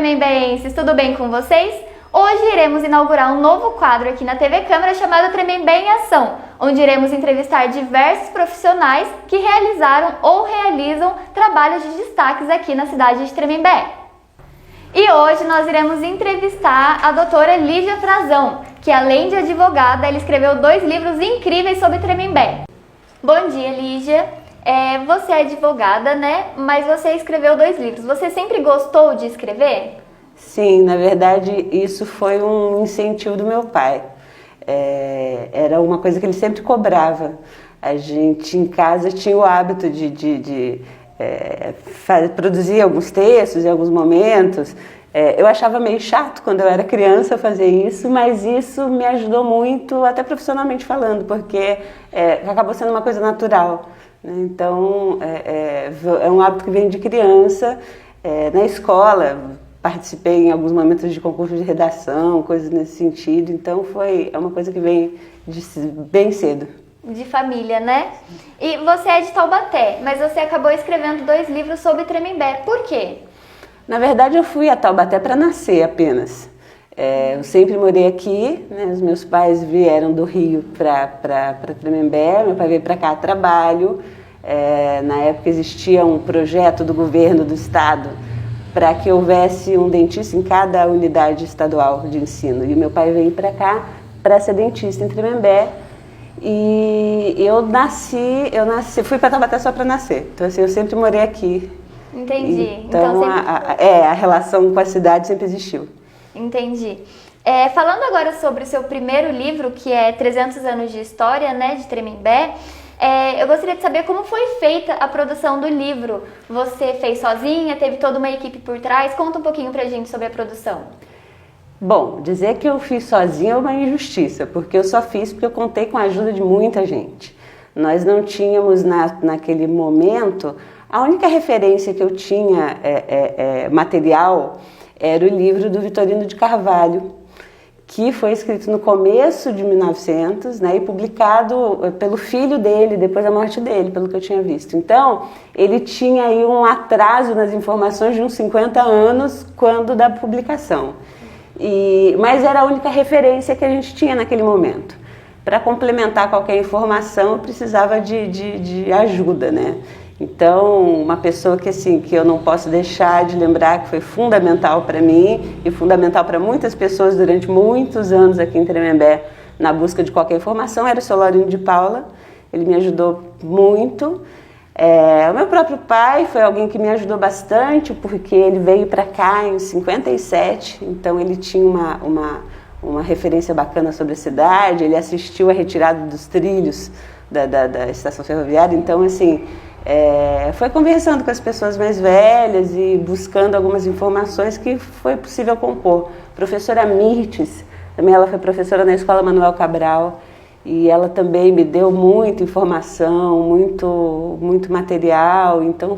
tremembenses, tudo bem com vocês? Hoje iremos inaugurar um novo quadro aqui na TV Câmara chamado Tremembé em Ação, onde iremos entrevistar diversos profissionais que realizaram ou realizam trabalhos de destaques aqui na cidade de Tremembé. E hoje nós iremos entrevistar a doutora Lígia Frazão, que além de advogada, ela escreveu 2 livros incríveis sobre Tremembé. Bom dia, Lígia. Você é advogada, né? Mas você escreveu 2 livros. Você sempre gostou de escrever? Sim, na verdade isso foi um incentivo do meu pai. Era uma coisa que ele sempre cobrava. A gente em casa tinha o hábito de produzir alguns textos em alguns momentos. Eu achava meio chato quando eu era criança fazer isso, mas isso me ajudou muito, até profissionalmente falando, porque acabou sendo uma coisa natural. Então, é um hábito que vem de criança. Na escola, participei em alguns momentos de concurso de redação, coisas nesse sentido. Então, é uma coisa que vem bem cedo. De família, né? E você é de Taubaté, mas você acabou escrevendo 2 livros sobre Tremembé. Por quê? Na verdade, eu fui a Taubaté para nascer apenas. Eu sempre morei aqui, né? Os meus pais vieram do Rio para Tremembé, meu pai veio para cá a trabalho. Na época existia um projeto do governo do estado para que houvesse um dentista em cada unidade estadual de ensino. E o meu pai veio para cá para ser dentista em Tremembé. E eu fui para Taubaté só para nascer. Então assim, eu sempre morei aqui. Entendi. Então sempre... a relação com a cidade sempre existiu. Entendi. Falando agora sobre o seu primeiro livro, que é 300 anos de história, né, de Tremembé, eu gostaria de saber como foi feita a produção do livro. Você fez sozinha? Teve toda uma equipe por trás? Conta um pouquinho pra gente sobre a produção. Bom, dizer que eu fiz sozinha é uma injustiça, porque eu só fiz porque eu contei com a ajuda de muita gente. Nós não tínhamos naquele momento, a única referência que eu tinha material era o livro do Vitorino de Carvalho, que foi escrito no começo de 1900, né, e publicado pelo filho dele, depois da morte dele, pelo que eu tinha visto. Então, ele tinha aí um atraso nas informações de uns 50 anos quando da publicação. Mas era a única referência que a gente tinha naquele momento. Para complementar qualquer informação, eu precisava de ajuda, né? Então, uma pessoa que eu não posso deixar de lembrar que foi fundamental para mim e fundamental para muitas pessoas durante muitos anos aqui em Tremembé na busca de qualquer informação era o seu Laurindo de Paula. Ele me ajudou muito. O meu próprio pai foi alguém que me ajudou bastante, porque ele veio para cá em 57, então ele tinha uma referência bacana sobre a cidade, ele assistiu a retirada dos trilhos da estação ferroviária, então assim... foi conversando com as pessoas mais velhas e buscando algumas informações que foi possível compor. Professora Mirtes, também ela foi professora na Escola Manuel Cabral e ela também me deu muita informação, muito material, então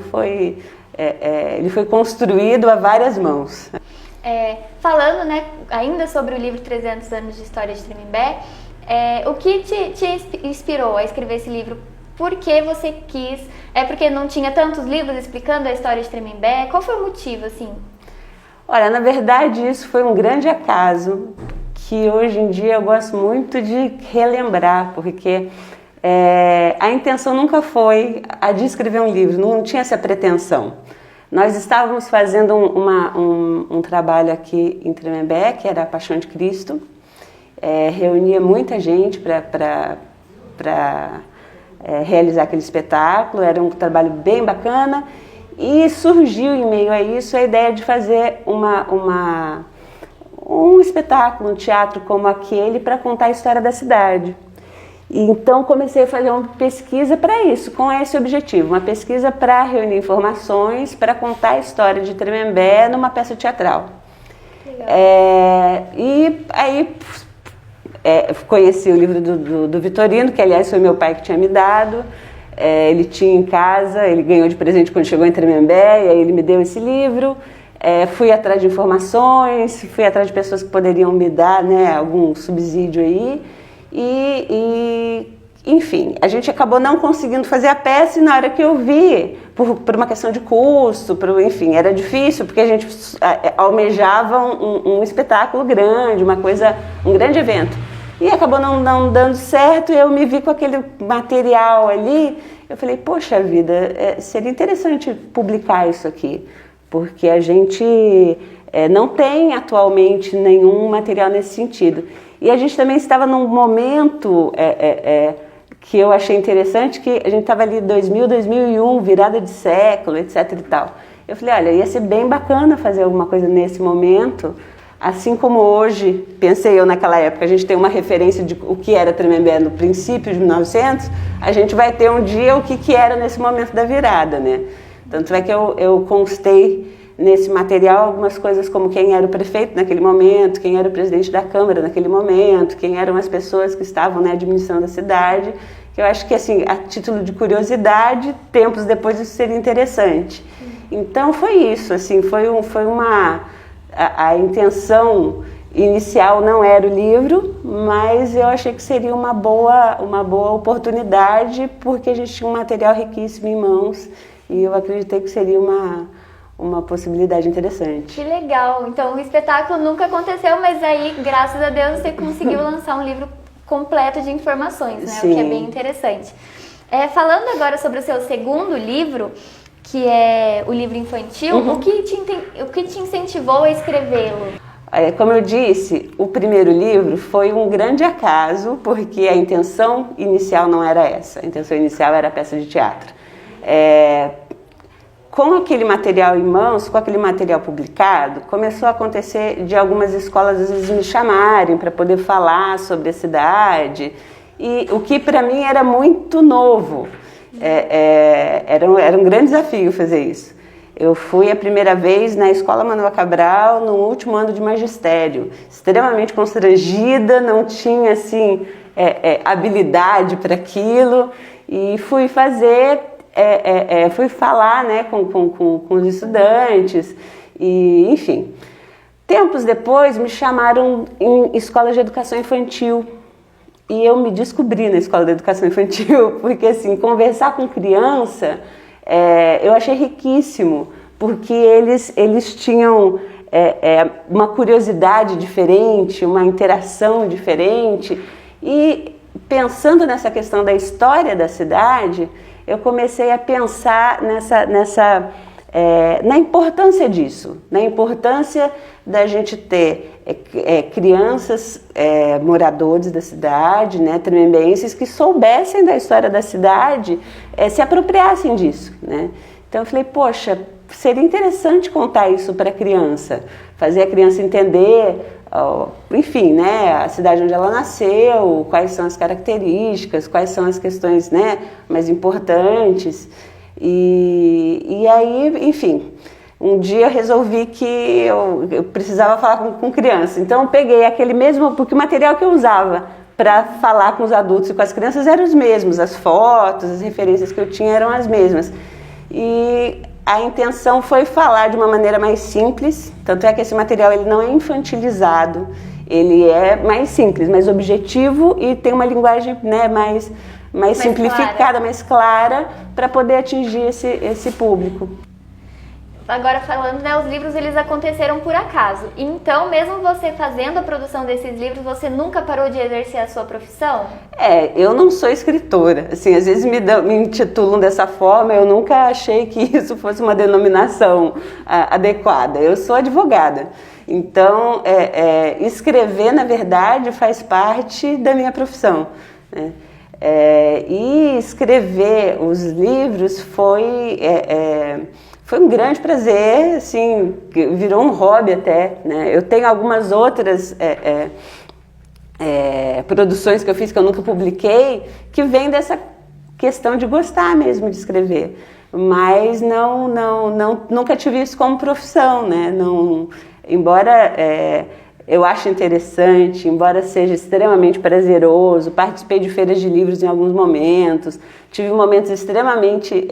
ele foi construído a várias mãos. Falando, né, ainda sobre o livro 300 anos de história de Tremembé, o que te inspirou a escrever esse livro? Por que você quis? Porque não tinha tantos livros explicando a história de Tremembé? Qual foi o motivo, assim? Olha, na verdade isso foi um grande acaso que hoje em dia eu gosto muito de relembrar, porque a intenção nunca foi a de escrever um livro, não tinha essa pretensão. Nós estávamos fazendo um trabalho aqui em Tremembé, que era a Paixão de Cristo, reunia muita gente para realizar aquele espetáculo, era um trabalho bem bacana e surgiu em meio a isso a ideia de fazer um espetáculo, um teatro como aquele para contar a história da cidade. E então comecei a fazer uma pesquisa para isso, com esse objetivo, uma pesquisa para reunir informações, para contar a história de Tremembé numa peça teatral. Legal. E aí conheci o livro do Vitorino, que aliás foi meu pai que tinha me dado. Ele tinha em casa, ele ganhou de presente quando chegou em Tremembé, e aí ele me deu esse livro. Fui atrás de informações, fui atrás de pessoas que poderiam me dar, né, algum subsídio aí. E enfim, a gente acabou não conseguindo fazer a peça e na hora que eu vi, por uma questão de custo, enfim, era difícil porque a gente almejava um espetáculo grande, um grande evento. E acabou não dando certo e eu me vi com aquele material ali, eu falei, poxa vida, seria interessante publicar isso aqui, porque a gente não tem atualmente nenhum material nesse sentido. E a gente também estava num momento que eu achei interessante, que a gente estava ali 2000, 2001, virada de século, etc e tal. Eu falei, olha, ia ser bem bacana fazer alguma coisa nesse momento, assim como hoje, pensei eu naquela época, a gente tem uma referência de o que era Tremembé no princípio de 1900, a gente vai ter um dia o que era nesse momento da virada, né? Tanto é que eu constei nesse material algumas coisas como quem era o prefeito naquele momento, quem era o presidente da Câmara naquele momento, quem eram as pessoas que estavam, né, administrando a cidade, que eu acho que, assim, a título de curiosidade, tempos depois isso seria interessante. Então foi isso, assim, a intenção inicial não era o livro, mas eu achei que seria uma boa oportunidade, porque a gente tinha um material riquíssimo em mãos, e eu acreditei que seria uma possibilidade interessante. Que legal! Então o espetáculo nunca aconteceu, mas aí, graças a Deus, você conseguiu lançar um livro completo de informações, né? Sim. O que é bem interessante. Falando agora sobre o seu segundo livro, que é o livro infantil, o que te incentivou a escrevê-lo? Como eu disse, o primeiro livro foi um grande acaso, porque a intenção inicial não era essa. A intenção inicial era a peça de teatro. Com aquele material em mãos, com aquele material publicado, começou a acontecer de algumas escolas às vezes me chamarem para poder falar sobre a cidade, e o que para mim era muito novo, era um grande desafio fazer isso. Eu fui a primeira vez na Escola Manuel Cabral no último ano de magistério, extremamente constrangida, não tinha assim habilidade para aquilo, e fui fazer. Fui falar, né, com os estudantes e, enfim. Tempos depois me chamaram em escola de educação infantil e eu me descobri na escola de educação infantil, porque assim, conversar com criança eu achei riquíssimo, porque eles tinham uma curiosidade diferente, uma interação diferente, e pensando nessa questão da história da cidade, eu comecei a pensar na importância disso, na importância da gente ter crianças, moradores da cidade, né, tremembenses, que soubessem da história da cidade, se apropriassem disso, né? Então eu falei, poxa, seria interessante contar isso para a criança, fazer a criança entender, enfim, né, a cidade onde ela nasceu, quais são as características, quais são as questões, né, mais importantes. E aí, enfim, um dia eu resolvi que eu precisava falar com criança. Então eu peguei aquele mesmo, porque o material que eu usava para falar com os adultos e com as crianças eram os mesmos, as fotos, as referências que eu tinha eram as mesmas. E a intenção foi falar de uma maneira mais simples, tanto é que esse material ele não é infantilizado, ele é mais simples, mais objetivo e tem uma linguagem, né, mais simplificada, clara. Mais clara, para poder atingir esse público. Agora falando, né, os livros eles aconteceram por acaso. Então, mesmo você fazendo a produção desses livros, você nunca parou de exercer a sua profissão? Eu não sou escritora. Assim, às vezes me intitulam dessa forma, eu nunca achei que isso fosse uma denominação adequada. Eu sou advogada. Então, escrever, na verdade, faz parte da minha profissão, né? E escrever os livros foi um grande prazer, assim, virou um hobby até, né? Eu tenho algumas outras produções que eu fiz que eu nunca publiquei, que vem dessa questão de gostar mesmo de escrever, mas nunca tive isso como profissão, né? Embora eu acho interessante, embora seja extremamente prazeroso, participei de feiras de livros em alguns momentos, tive momentos extremamente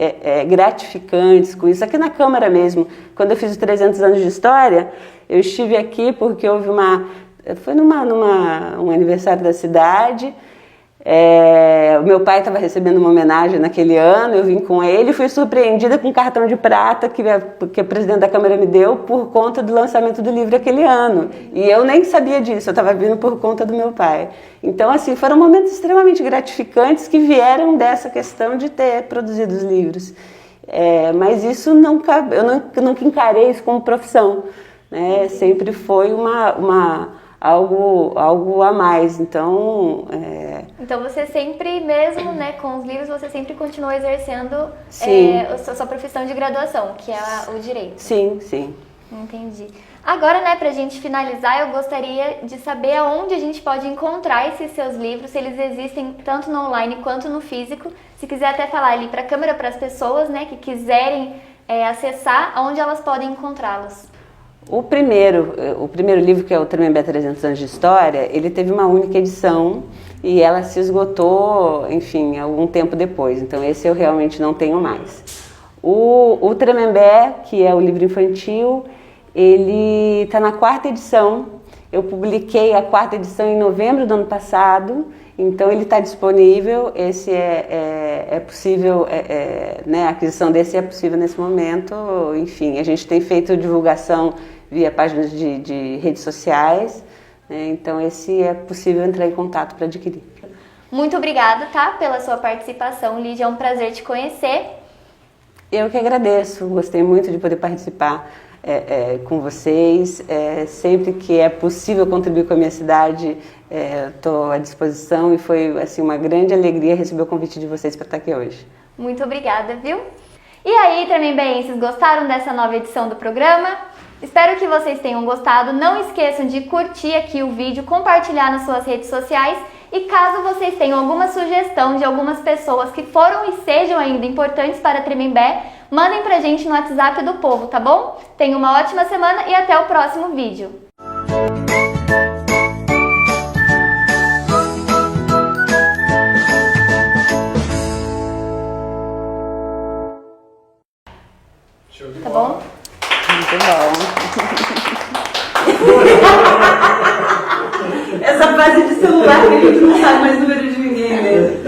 gratificantes com isso, aqui na Câmara mesmo. Quando eu fiz os 300 anos de história, eu estive aqui porque houve um aniversário da cidade, O meu pai estava recebendo uma homenagem naquele ano, eu vim com ele e fui surpreendida com um cartão de prata que o presidente da Câmara me deu por conta do lançamento do livro aquele ano. E eu nem sabia disso, eu estava vindo por conta do meu pai. Então, assim, foram momentos extremamente gratificantes que vieram dessa questão de ter produzido os livros. Mas isso eu nunca encarei isso como profissão, né? Sempre foi algo a mais. Então você sempre, mesmo, né, com os livros, você sempre continuou exercendo a sua profissão de graduação, que é o direito. Sim, sim. Entendi. Agora, né, pra gente finalizar, eu gostaria de saber aonde a gente pode encontrar esses seus livros, se eles existem tanto no online quanto no físico. Se quiser até falar ali pra câmera, para as pessoas, né, que quiserem acessar, aonde elas podem encontrá-los. O primeiro livro, que é o Tremembé 300 anos de história, ele teve uma única edição e ela se esgotou, enfim, algum tempo depois. Então esse eu realmente não tenho mais. O Tremembé, que é o livro infantil, ele está na 4ª edição. Eu publiquei a 4ª edição em novembro do ano passado, então ele está disponível. Esse é possível, né, a aquisição desse é possível nesse momento. Enfim, a gente tem feito divulgação via páginas de redes sociais, né, então esse é possível entrar em contato para adquirir. Muito obrigada, tá, pela sua participação, Lídia, é um prazer te conhecer. Eu que agradeço, gostei muito de poder participar com vocês. Sempre que é possível contribuir com a minha cidade, estou à disposição, e foi assim, uma grande alegria receber o convite de vocês para estar aqui hoje. Muito obrigada, viu? E aí, tremembeenses, gostaram dessa nova edição do programa? Espero que vocês tenham gostado. Não esqueçam de curtir aqui o vídeo, compartilhar nas suas redes sociais. E caso vocês tenham alguma sugestão de algumas pessoas que foram e sejam ainda importantes para Tremembé, mandem pra gente no WhatsApp do Povo, tá bom? Tenham uma ótima semana e até o próximo vídeo. Tá bom? Muito bom. Essa fase de celular que a gente não sabe mais o número de ninguém, né?